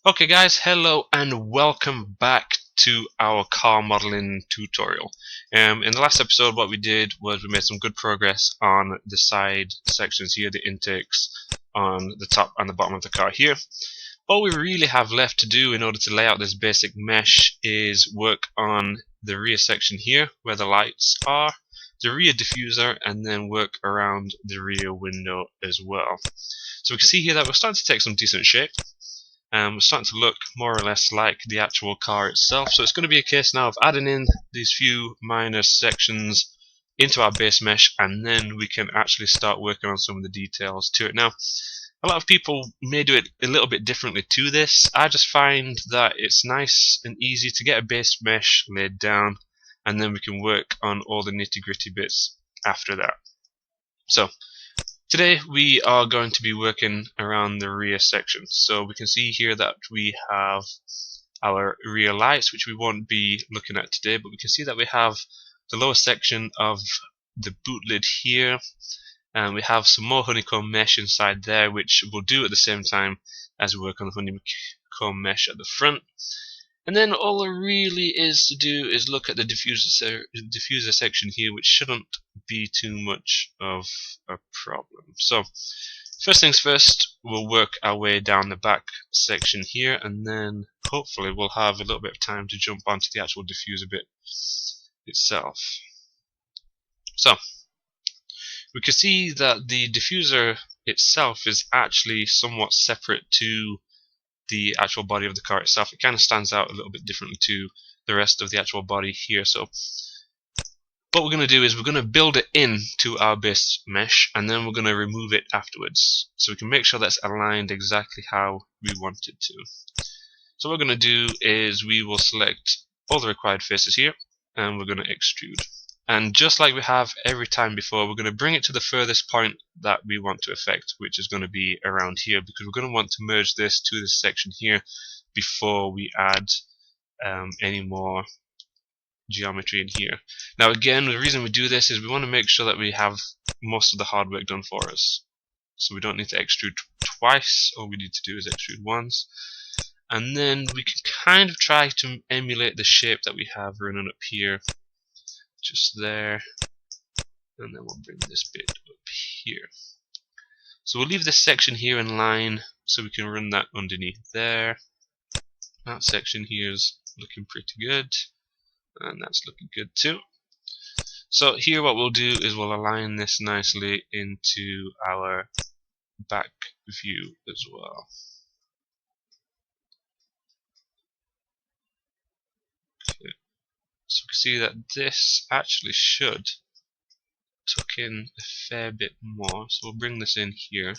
Okay guys, hello and welcome back to our car modeling tutorial. In the last episode what we did was we made some good progress on the side sections here, the intakes on the top and the bottom of the car here. All we really have left to do in order to lay out this basic mesh is work on the rear section here where the lights are, the rear diffuser, and then work around the rear window as well. So we can see here that we're starting to take some decent shape. We're starting to look more or less like the actual car itself, so it's going to be a case now of adding in these few minor sections into our base mesh, and then we can actually start working on some of the details to it. Now, a lot of people may do it a little bit differently to this. I just find that it's nice and easy to get a base mesh laid down, and then we can work on all the nitty-gritty bits after that. So today we are going to be working around the rear section. So we can see here that we have our rear lights, which we won't be looking at today, but we can see that we have the lower section of the boot lid here, and we have some more honeycomb mesh inside there, which we'll do at the same time as we work on the honeycomb mesh at the front. And then all there really is to do is look at the diffuser section here, which shouldn't be too much of a problem. So first things first, we'll work our way down the back section here, and then hopefully we'll have a little bit of time to jump onto the actual diffuser bit itself. So we can see that the diffuser itself is actually somewhat separate to the actual body of the car itself. It kind of stands out a little bit differently to the rest of the actual body here. So what we're going to do is we're going to build it into our base mesh, and then we're going to remove it afterwards, so we can make sure that's aligned exactly how we want it to. So what we're going to do is we will select all the required faces here, and we're going to extrude. And just like we have every time before, we're going to bring it to the furthest point that we want to affect, which is going to be around here, because we're going to want to merge this to this section here before we add any more geometry in here. Now again, the reason we do this is we want to make sure that we have most of the hard work done for us. So we don't need to extrude twice, all we need to do is extrude once. And then we can kind of try to emulate the shape that we have running up here, just there, and then we'll bring this bit up here. So we'll leave this section here in line so we can run that underneath there. That section here is looking pretty good, and that's looking good too. So here what we'll do is we'll align this nicely into our back view as well. Okay. So we can see that this actually should tuck in a fair bit more, so we'll bring this in here.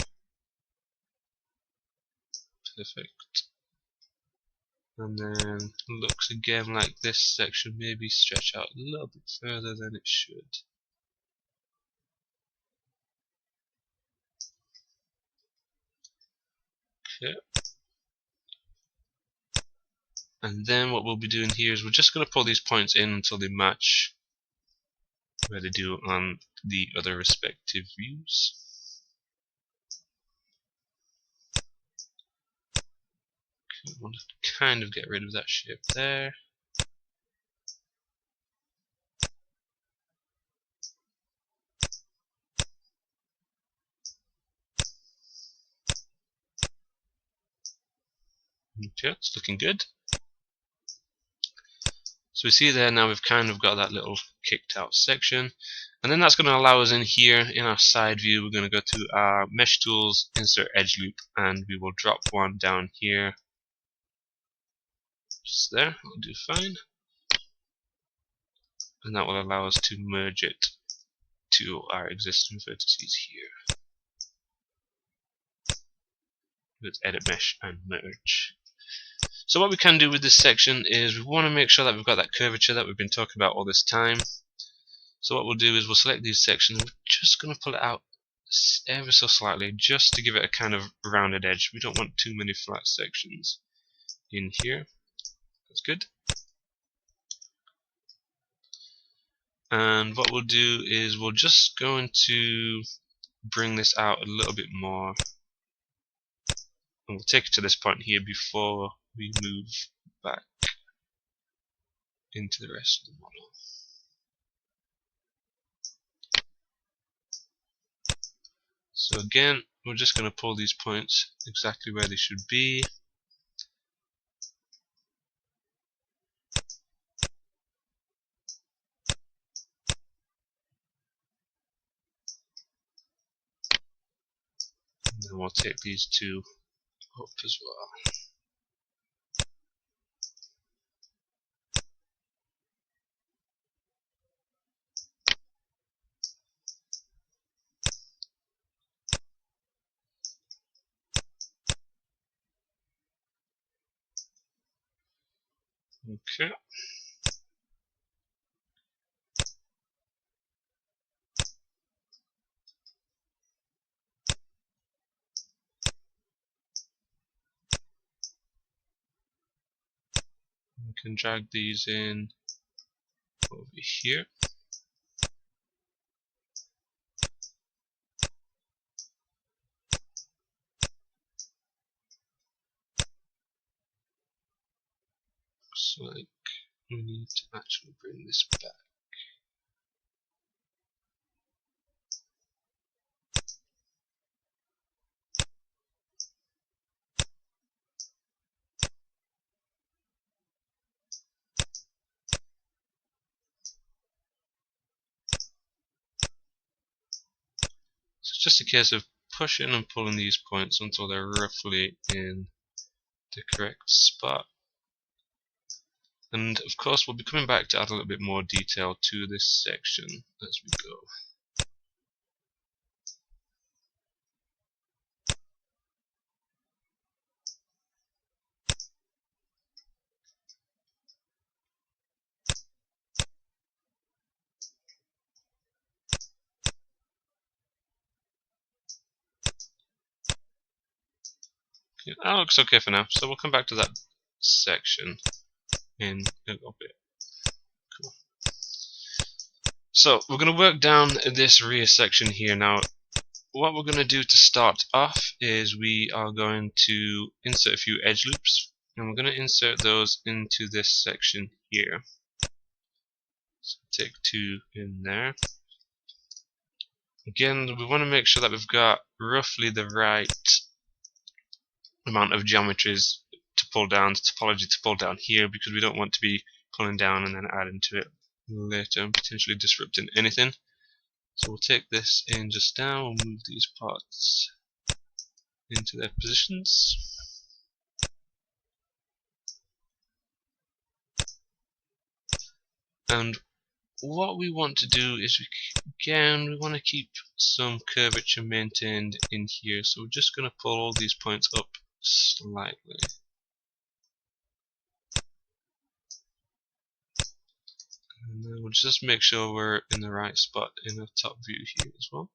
Perfect. And then looks again like this section maybe stretch out a little bit further than it should. Okay. And then what we'll be doing here is we're just going to pull these points in until they match where they do on the other respective views. Okay, I want to kind of get rid of that shape there. Okay, it's looking good. So we see there now we've kind of got that little kicked out section, and then that's going to allow us in here in our side view. We're going to go to our mesh tools, insert Edgeloop, and we will drop one down here. Just there, will do fine. And that will allow us to merge it to our existing vertices here with Edit Mesh and Merge. So what we can do with this section is we want to make sure that we've got that curvature that we've been talking about all this time. So what we'll do is we'll select these sections. We're just going to pull it out ever so slightly just to give it a kind of rounded edge. We don't want too many flat sections in here. That's good. And what we'll do is we're just going to bring this out a little bit more, and we'll take it to this point here before we move back into the rest of the model. So again, we're just going to pull these points exactly where they should be. And then we'll take these two up as well. Okay. We can drag these in over here. Looks like we need to actually bring this back. So it's just a case of pushing and pulling these points until they're roughly in the correct spot. And of course we'll be coming back to add a little bit more detail to this section as we go. Okay, that looks okay for now, so we'll come back to that section in a little bit. Cool. So we're going to work down this rear section here. Now what we're going to do to start off is we are going to insert a few edge loops, and we're going to insert those into this section here. So take two in there. Again, we want to make sure that we've got roughly the right amount of geometries to pull down, topology to pull down here, because we don't want to be pulling down and then adding to it later and potentially disrupting anything. So we'll take this in just down, we'll move these parts into their positions. And what we want to do is, we want to keep some curvature maintained in here. So we're just going to pull all these points up slightly. And then we'll just make sure we're in the right spot in the top view here as well.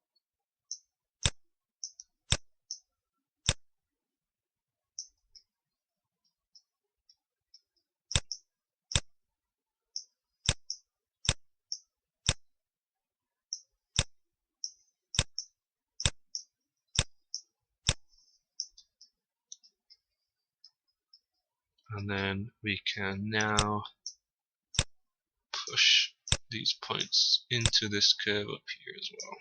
And then we can now push these points into this curve up here as well.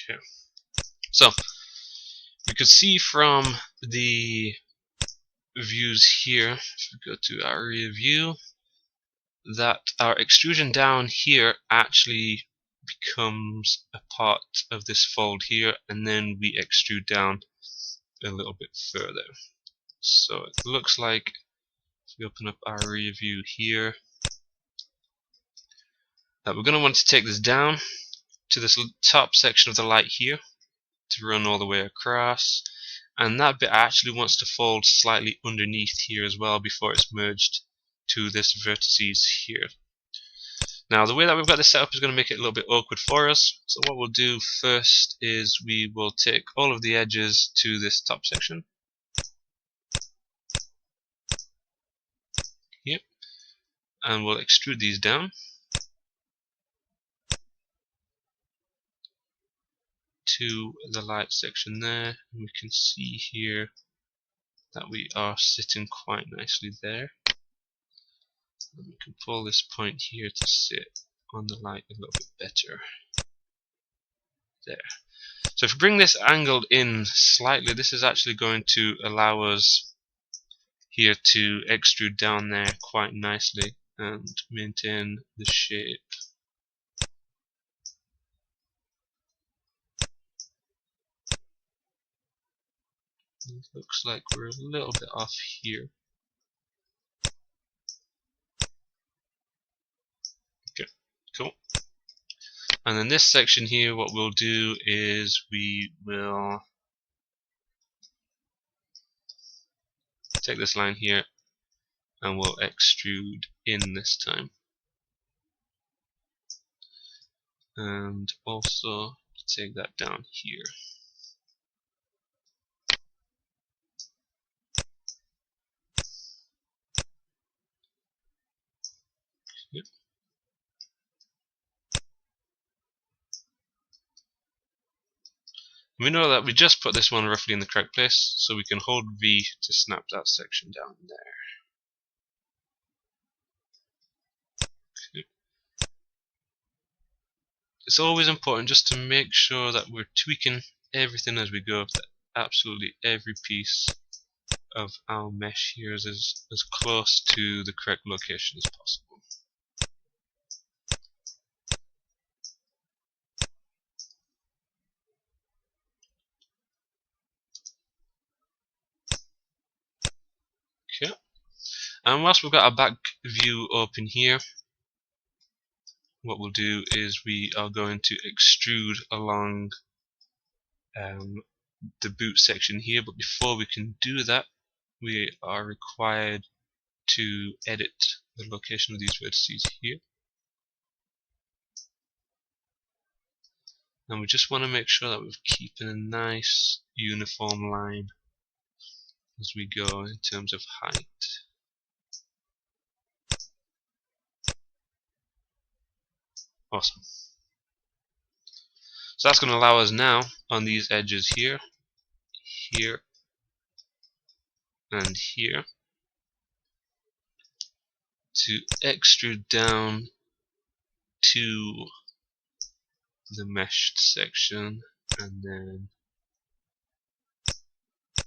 Okay. So we could see from the views here, if we go to our rear view, that our extrusion down here actually becomes a part of this fold here, and then we extrude down a little bit further. So it looks like if we open up our rear view here, that we're going to want to take this down to this top section of the light here to run all the way across, and that bit actually wants to fold slightly underneath here as well before it's merged to this vertices here. Now the way that we've got this set up is going to make it a little bit awkward for us, so what we'll do first is we will take all of the edges to this top section here, and we'll extrude these down. to the light section there, and we can see here that we are sitting quite nicely there. And we can pull this point here to sit on the light a little bit better. There. So if we bring this angled in slightly, this is actually going to allow us here to extrude down there quite nicely and maintain the shape. It looks like we're a little bit off here. Okay, cool. And in this section here, what we'll do is we will take this line here and we'll extrude in this time. And also take that down here. Yep. We know that we just put this one roughly in the correct place, so we can hold V to snap that section down there. Okay. It's always important just to make sure that we're tweaking everything as we go, that absolutely every piece of our mesh here is as close to the correct location as possible. Okay. And whilst we've got our back view open here, what we'll do is we are going to extrude along the boot section here, but before we can do that, we are required to edit the location of these vertices here. And we just want to make sure that we're keeping a nice uniform line as we go in terms of height. Awesome. So that's going to allow us now on these edges here, here, and here to extrude down to the meshed section, and then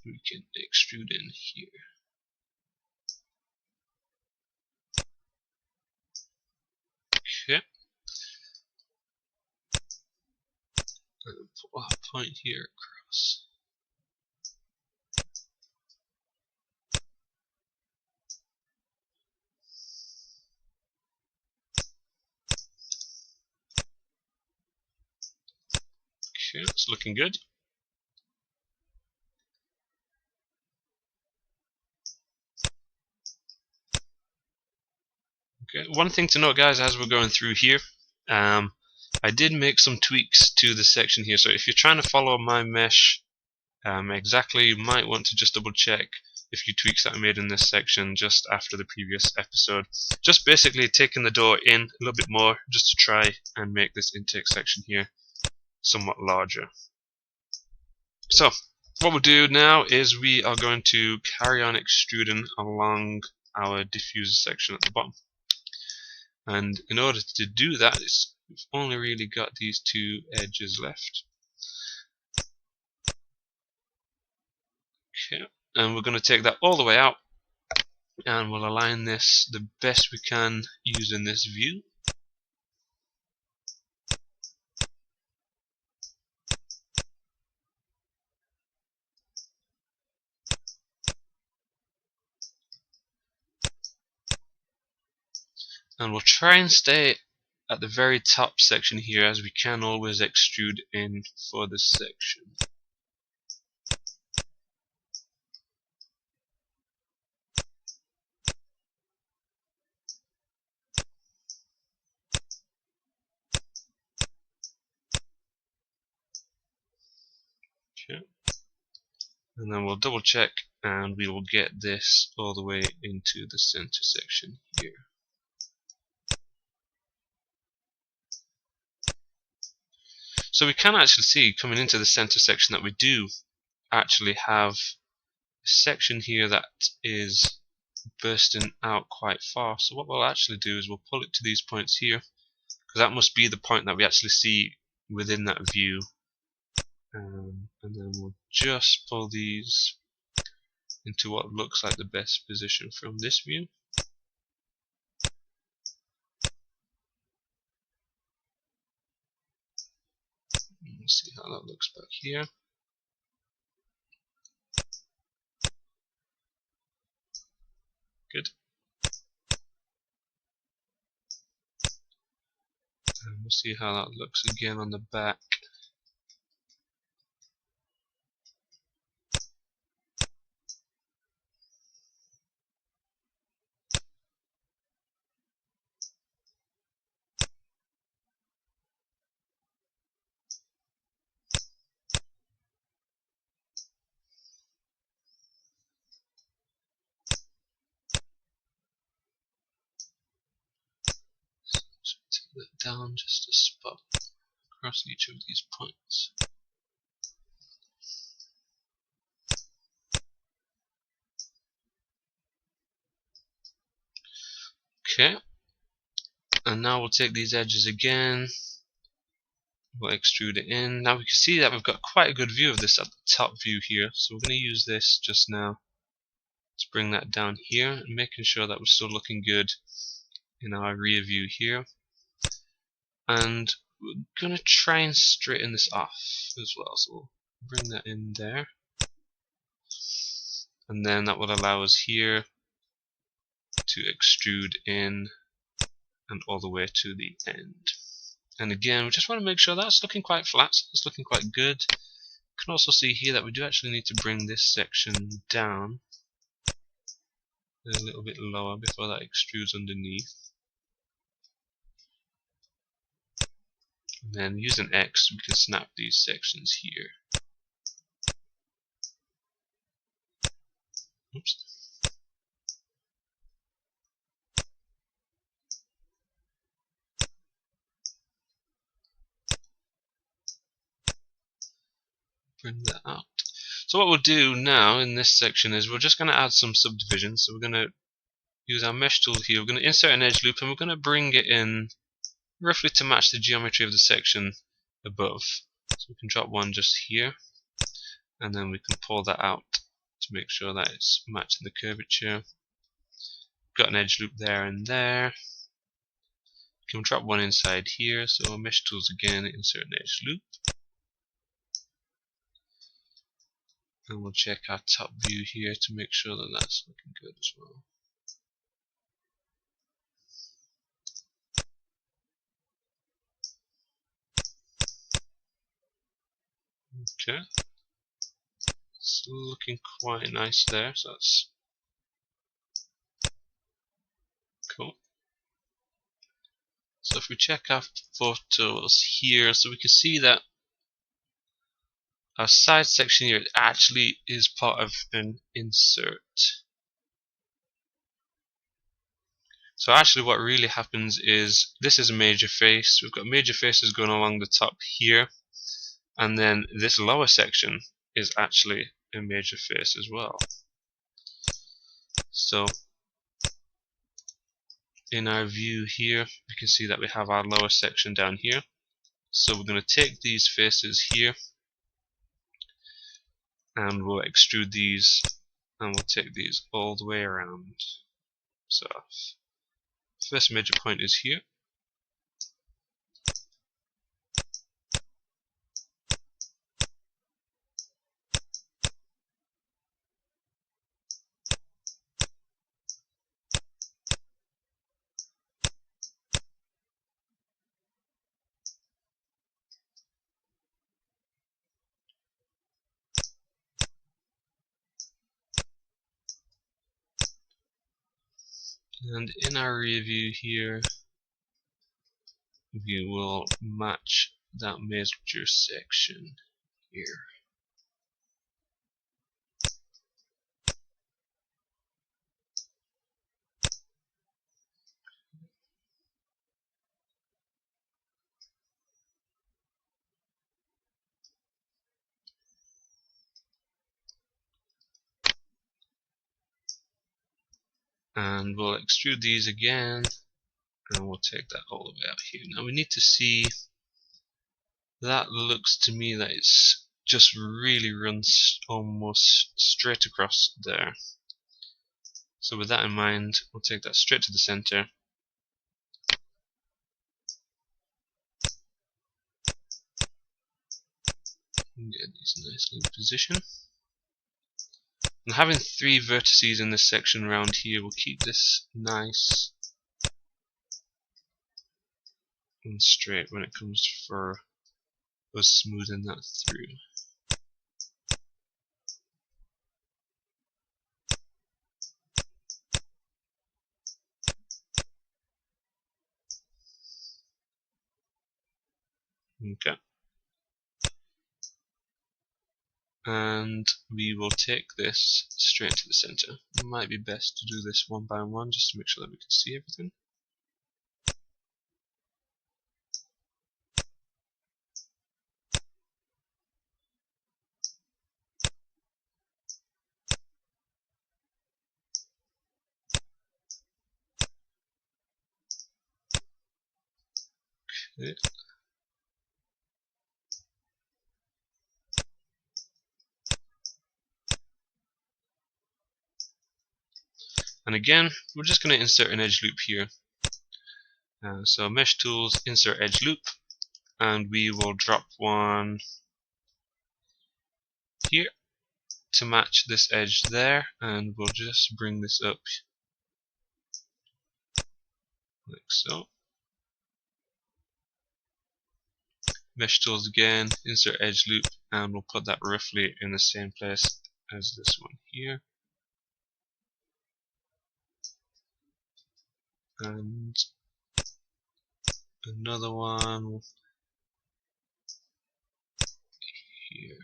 we can extrude in here. Okay. And put our point here across. Okay, it's looking good. Okay, one thing to note, guys, as we're going through here, I did make some tweaks to the section here. So if you're trying to follow my mesh exactly, you might want to just double check a few tweaks that I made in this section just after the previous episode. Just basically taking the door in a little bit more just to try and make this intake section here somewhat larger. So what we'll do now is we are going to carry on extruding along our diffuser section at the bottom. And in order to do that, we've only really got these two edges left. Okay, and we're going to take that all the way out, and we'll align this the best we can using this view. And we'll try and stay at the very top section here, as we can always extrude in for this section. Okay. And then we'll double check, and we will get this all the way into the center section here. So we can actually see coming into the center section that we do actually have a section here that is bursting out quite far. So what we'll actually do is we'll pull it to these points here, because that must be the point that we actually see within that view. And then we'll just pull these into what looks like the best position from this view. We'll see how that looks back here. Good. And we'll see how that looks again on the back. So take that down just a spot across each of these points. Okay, and now we'll take these edges again, we'll extrude it in. Now we can see that we've got quite a good view of this at the top view here, so we're going to use this just now to bring that down here and making sure that we're still looking good in our rear view here. And we're going to try and straighten this off as well, so we'll bring that in there, and then that will allow us here to extrude in and all the way to the end. And again, we just want to make sure that's looking quite flat, so it's looking quite good. You can also see here that we do actually need to bring this section down a little bit lower before that extrudes underneath. And then using X, we can snap these sections here. Oops. Bring that out. So what we'll do now in this section is we're just going to add some subdivisions. So we're going to use our mesh tool here. We're going to insert an edge loop and we're going to bring it in roughly to match the geometry of the section above. So we can drop one just here, and then we can pull that out to make sure that it's matching the curvature. Got an edge loop there and there. We can drop one inside here, so mesh tools again, insert an edge loop. And we'll check our top view here to make sure that that's looking good as well. Okay, it's looking quite nice there, so that's cool. So if we check our photos here, so we can see that our side section here actually is part of an insert. So actually what really happens is this is a major face. We've got major faces going along the top here, and then this lower section is actually a major face as well. So in our view here, we can see that we have our lower section down here. So we're going to take these faces here and we'll extrude these, and we'll take these all the way around. So first major point is here. And in our rear view here, we will match that major section here. And we'll extrude these again, and we'll take that all the way out here. Now we need to see, that looks to me that it's just really runs almost straight across there. So with that in mind, we'll take that straight to the center. Get these nicely in position. And having 3 vertices in this section around here will keep this nice and straight when it comes for us smoothing that through. Okay. And we will take this straight to the center. It might be best to do this one by one just to make sure that we can see everything. Okay. And again, we're just going to insert an edge loop here. So mesh tools, insert edge loop, and we will drop one here to match this edge there, and we'll just bring this up like so. Mesh tools again, insert edge loop, and we'll put that roughly in the same place as this one here. And another one here.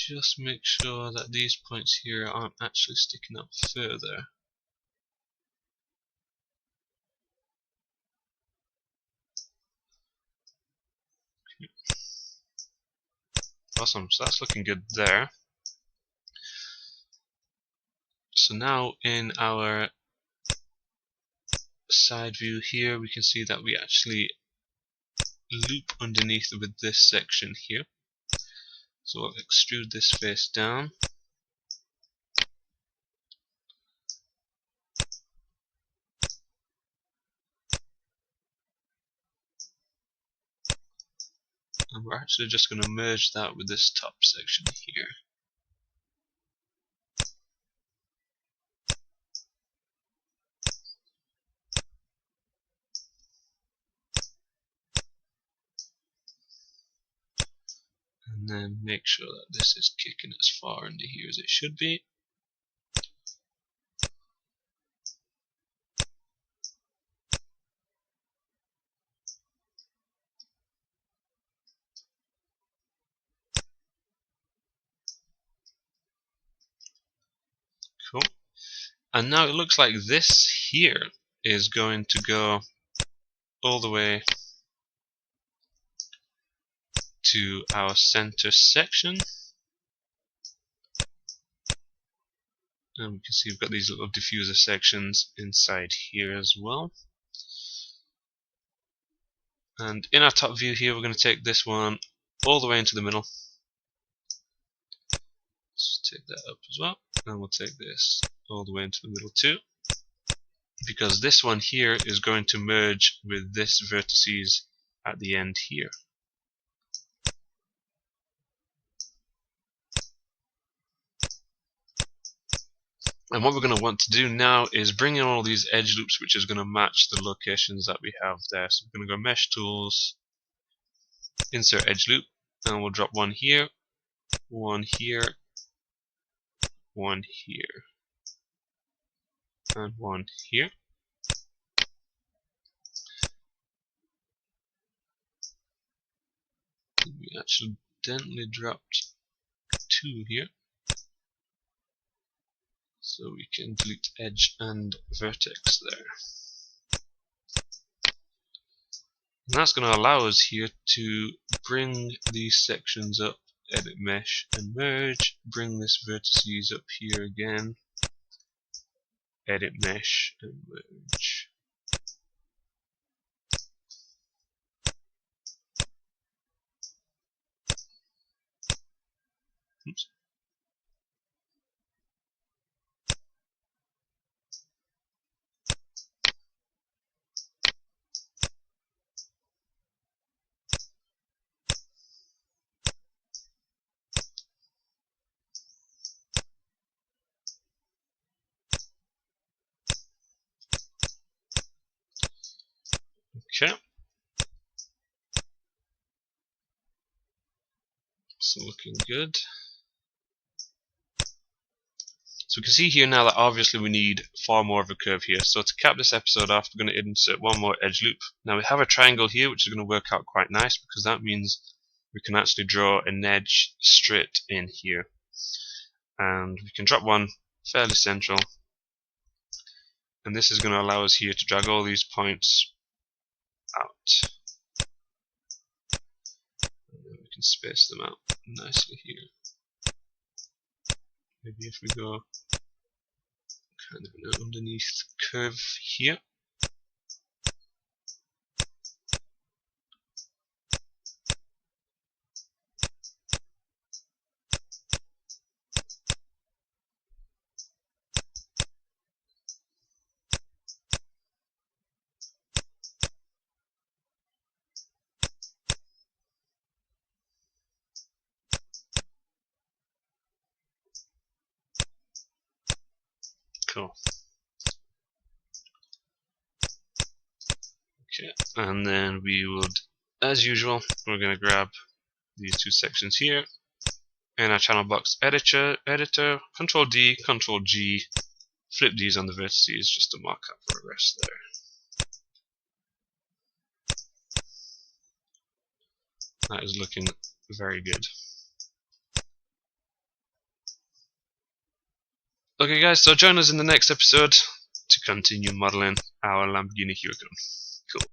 Just make sure that these points here aren't actually sticking up further. Awesome, so that's looking good there. So now in our side view here, we can see that we actually loop underneath with this section here. So we'll extrude this face down. And we're actually just going to merge that with this top section here. And then make sure that this is kicking as far into here as it should be. Cool. And now it looks like this here is going to go all the way to our center section. And we can see we've got these little diffuser sections inside here as well. And in our top view here, we're going to take this one all the way into the middle. Let's take that up as well. And we'll take this all the way into the middle too, because this one here is going to merge with this vertices at the end here. And what we're going to want to do now is bring in all these edge loops, which is going to match the locations that we have there. So we're going to go Mesh Tools, Insert Edge Loop, and we'll drop one here, one here, one here, and one here. accidentally dropped 2 here, so we can delete edge and vertex there. And that's going to allow us here to bring these sections up, edit mesh and merge, bring this vertices up here again, edit mesh and merge. Oops. Okay, so looking good. So we can see here now that obviously we need far more of a curve here. So to cap this episode off, we're going to insert one more edge loop. Now we have a triangle here, which is going to work out quite nice because that means we can actually draw an edge straight in here. And we can drop one fairly central. And this is going to allow us here to drag all these points out. And then we can space them out nicely here. Maybe if we go kind of an underneath curve here. Cool. Okay, and then we would, as usual, we're going to grab these 2 sections here in our channel box editor, Control D, Control G, flip these on the vertices just to mark up progress there. That is looking very good. Okay guys, so join us in the next episode to continue modeling our Lamborghini Huracan.